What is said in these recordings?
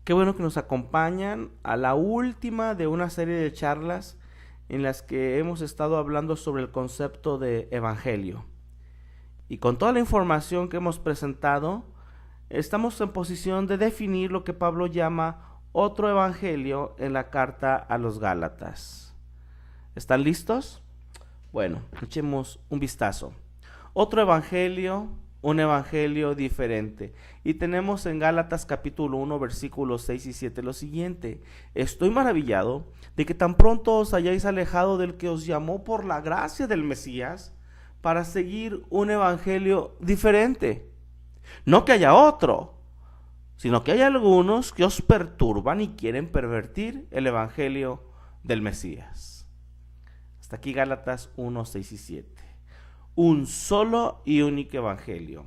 Qué bueno que nos acompañan a la última de una serie de charlas en las que hemos estado hablando sobre el concepto de evangelio. Y con toda la información que hemos presentado, estamos en posición de definir lo que Pablo llama otro evangelio en la carta a los Gálatas. ¿Están listos? Bueno, echemos un vistazo. Otro evangelio, un evangelio diferente. Y tenemos en Gálatas capítulo 1, versículos 6 y 7 lo siguiente: estoy maravillado de que tan pronto os hayáis alejado del que os llamó por la gracia del Mesías para seguir un evangelio diferente. No que haya otro, sino que hay algunos que os perturban y quieren pervertir el evangelio del Mesías. Hasta aquí Gálatas 1, 6 y 7. Un solo y único evangelio.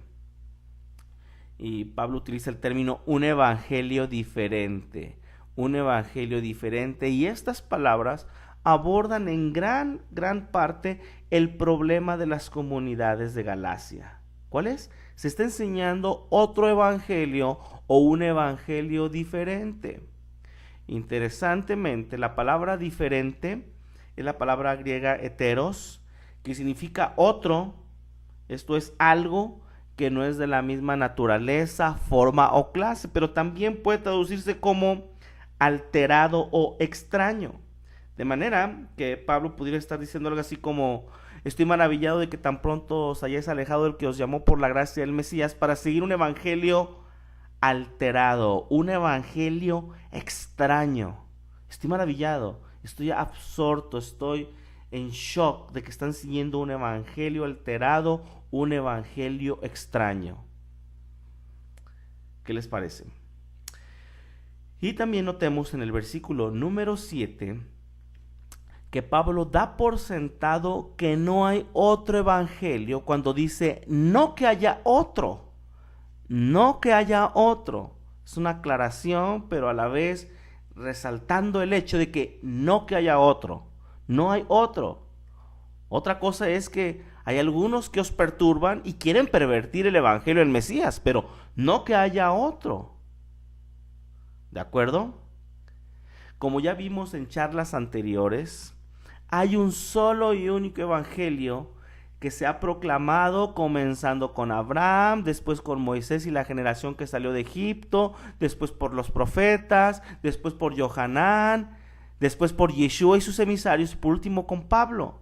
Y Pablo utiliza el término un evangelio diferente. Un evangelio diferente. Y estas palabras abordan en gran parte el problema de las comunidades de Galacia. ¿Cuál es? Se está enseñando otro evangelio o un evangelio diferente. Interesantemente, la palabra diferente es la palabra griega heteros, que significa otro. Esto es algo que no es de la misma naturaleza, forma o clase, pero también puede traducirse como alterado o extraño. De manera que Pablo pudiera estar diciendo algo así como: estoy maravillado de que tan pronto os hayáis alejado del que os llamó por la gracia del Mesías para seguir un evangelio alterado, un evangelio extraño. Estoy maravillado, estoy absorto, estoy en shock de que están siguiendo un evangelio alterado, un evangelio extraño. ¿Qué les parece? Y también notemos en el versículo número 7 que Pablo da por sentado que no hay otro evangelio cuando dice no que haya otro, no que haya otro. Es una aclaración, pero a la vez resaltando el hecho de que no que haya otro, no hay otro. Otra cosa es que hay algunos que os perturban y quieren pervertir el evangelio del Mesías, pero no que haya otro. ¿De acuerdo? Como ya vimos en charlas anteriores, hay un solo y único evangelio que se ha proclamado, comenzando con Abraham, después con Moisés y la generación que salió de Egipto, después por los profetas, después por Johanán, después por Yeshua y sus emisarios, y por último con Pablo.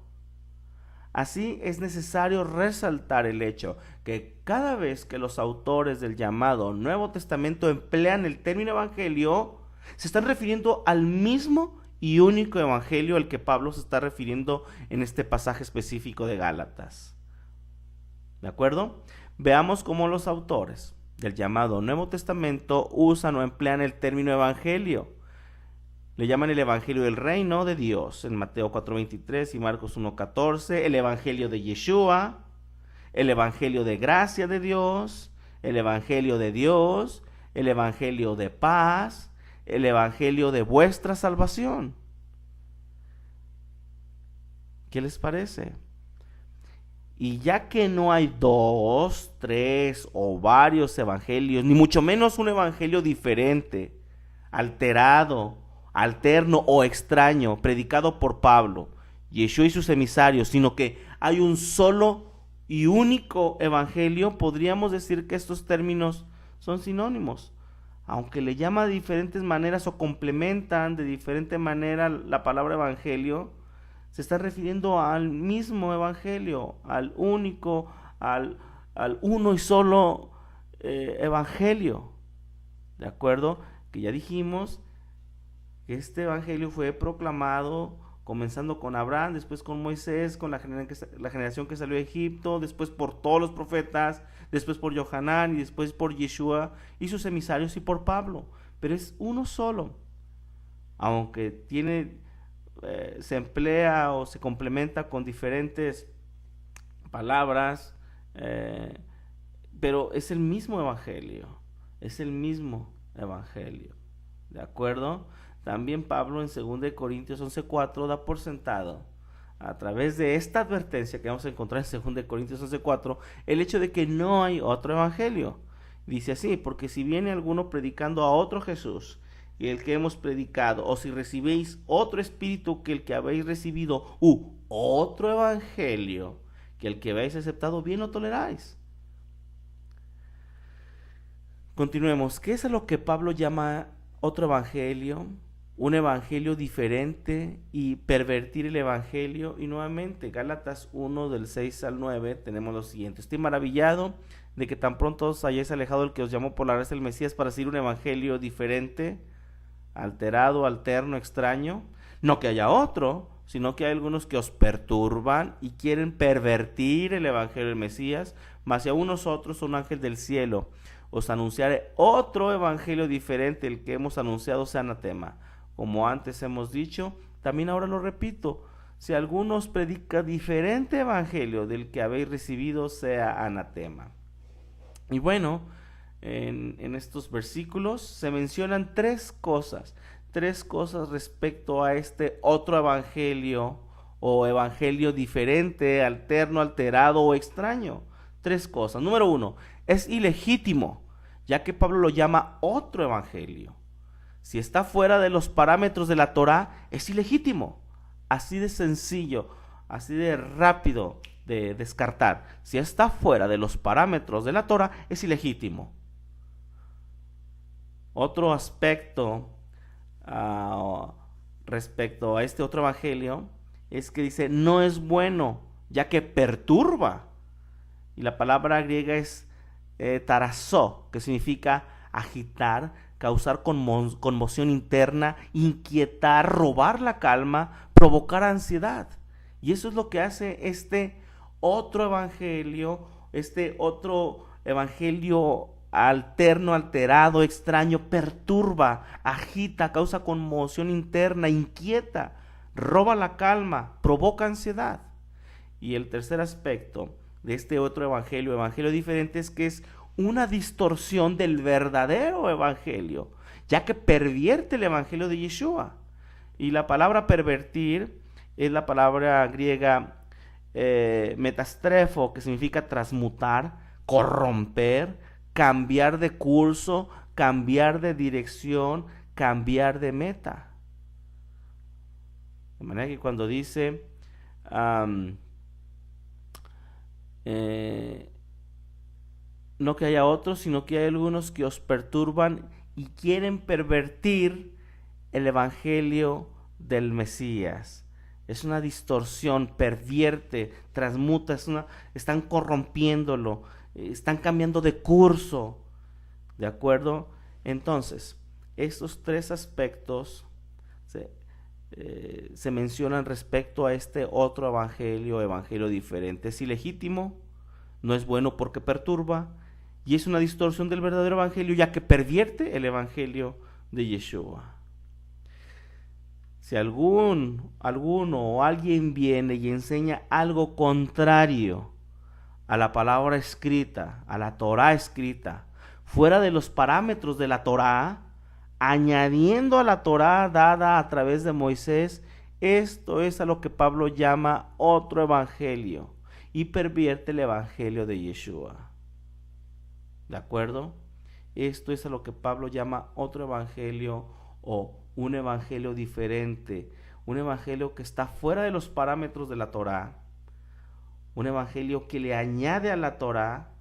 Así es necesario resaltar el hecho que cada vez que los autores del llamado Nuevo Testamento emplean el término evangelio, se están refiriendo al mismo y único evangelio al que Pablo se está refiriendo en este pasaje específico de Gálatas. ¿De acuerdo? Veamos cómo los autores del llamado Nuevo Testamento usan o emplean el término evangelio. Le llaman el evangelio del reino de Dios en Mateo 4:23 y Marcos 1:14, el evangelio de Yeshua, el evangelio de gracia de Dios, el evangelio de Dios, el evangelio de paz, el evangelio de vuestra salvación. ¿Qué les parece? Y ya que no hay 2, 3 o varios evangelios, ni mucho menos un evangelio diferente, alterado, alterno o extraño, predicado por Pablo, Yeshua y sus emisarios, sino que hay un solo y único evangelio, podríamos decir que estos términos son sinónimos. Aunque le llama de diferentes maneras o complementan de diferente manera la palabra evangelio, se está refiriendo al mismo evangelio, al único, al uno y solo evangelio. ¿De acuerdo? Que ya dijimos que este evangelio fue proclamado comenzando con Abraham, después con Moisés, con la generación que salió de Egipto, después por todos los profetas, después por Johanán y después por Yeshua y sus emisarios y por Pablo. Pero es uno solo, aunque se emplea o se complementa con diferentes palabras, pero es el mismo evangelio, es el mismo evangelio. ¿De acuerdo? También Pablo en 2 Corintios 11:4 da por sentado, a través de esta advertencia que vamos a encontrar en 2 Corintios 11:4, el hecho de que no hay otro evangelio. Dice así: porque si viene alguno predicando a otro Jesús, el que hemos predicado, o si recibéis otro espíritu que el que habéis recibido, otro evangelio que el que habéis aceptado, bien lo toleráis. Continuemos. ¿Qué es lo que Pablo llama otro evangelio? Un evangelio diferente y pervertir el evangelio. Y nuevamente, Gálatas 1 del 6 al 9, tenemos lo siguiente: estoy maravillado de que tan pronto os hayáis alejado del que os llamó por la gracia del Mesías para seguir un evangelio diferente, alterado, alterno, extraño. No que haya otro, sino que hay algunos que os perturban y quieren pervertir el evangelio del Mesías. Mas si aún nosotros, un ángel del cielo, os anunciaré otro evangelio diferente, el que hemos anunciado sea anatema. Como antes hemos dicho, también ahora lo repito: si alguno os predica diferente evangelio del que habéis recibido, sea anatema. Y bueno, en estos versículos se mencionan tres cosas respecto a este otro evangelio o evangelio diferente, alterno, alterado o extraño. Tres cosas. Número 1, es ilegítimo, ya que Pablo lo llama otro evangelio. Si está fuera de los parámetros de la Torá, es ilegítimo. Así de sencillo, así de rápido de descartar. Si está fuera de los parámetros de la Torá, es ilegítimo. Otro aspecto respecto a este otro evangelio es que dice no es bueno, ya que perturba. Y la palabra griega es tarazó, que significa agitar, causar conmoción interna, inquietar, robar la calma, provocar ansiedad. Y eso es lo que hace este otro evangelio alterno, alterado, extraño. Perturba, agita, causa conmoción interna, inquieta, roba la calma, provoca ansiedad. Y el tercer aspecto de este otro evangelio diferente, es que es una distorsión del verdadero evangelio, ya que pervierte el evangelio de Yeshua. Y la palabra pervertir es la palabra griega metastrefo, que significa transmutar, corromper, cambiar de curso, cambiar de dirección, cambiar de meta. De manera que cuando dice no que haya otros, sino que hay algunos que os perturban y quieren pervertir el evangelio del Mesías. Es una distorsión, pervierte, transmuta, están corrompiéndolo, están cambiando de curso, ¿de acuerdo? Entonces, estos tres aspectos se mencionan respecto a este otro evangelio diferente. Es ilegítimo, no es bueno porque perturba, y es una distorsión del verdadero evangelio, ya que pervierte el evangelio de Yeshua. Si alguno o alguien viene y enseña algo contrario a la palabra escrita, a la Torá escrita, fuera de los parámetros de la Torá, añadiendo a la Torá dada a través de Moisés, esto es a lo que Pablo llama otro evangelio, y pervierte el evangelio de Yeshua. ¿De acuerdo? Esto es a lo que Pablo llama otro evangelio o un evangelio diferente, un evangelio que está fuera de los parámetros de la Torá, un evangelio que le añade a la Torá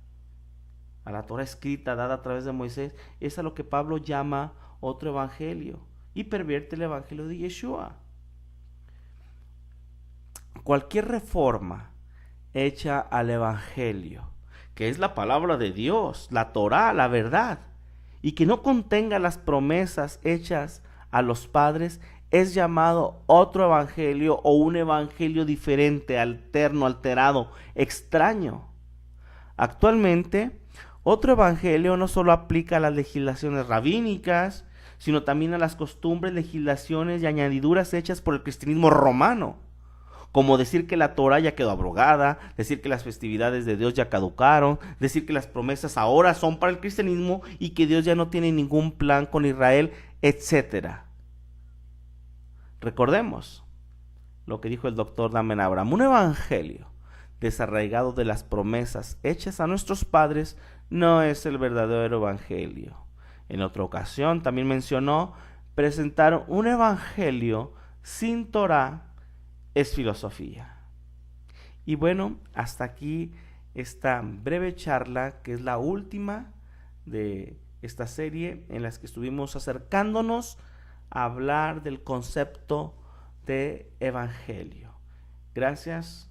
escrita dada a través de Moisés. Es a lo que Pablo llama otro evangelio y pervierte el evangelio de Yeshua. Cualquier reforma hecha al evangelio, que es la palabra de Dios, la Torá, la verdad, y que no contenga las promesas hechas a los padres, es llamado otro evangelio o un evangelio diferente, alterno, alterado, extraño. Actualmente, otro evangelio no solo aplica a las legislaciones rabínicas, sino también a las costumbres, legislaciones y añadiduras hechas por el cristianismo romano, como decir que la Torá ya quedó abrogada, decir que las festividades de Dios ya caducaron, decir que las promesas ahora son para el cristianismo y que Dios ya no tiene ningún plan con Israel, etc. Recordemos lo que dijo el doctor Damen Abraham: un evangelio desarraigado de las promesas hechas a nuestros padres no es el verdadero evangelio. En otra ocasión también mencionó: presentar un evangelio sin Torá es filosofía. Y bueno, hasta aquí esta breve charla, que es la última de esta serie en la que estuvimos acercándonos a hablar del concepto de evangelio. Gracias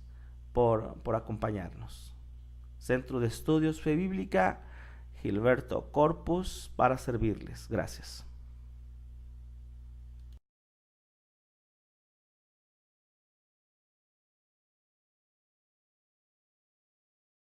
por acompañarnos. Centro de Estudios Fe Bíblica, Gilberto Corpus, para servirles. Gracias.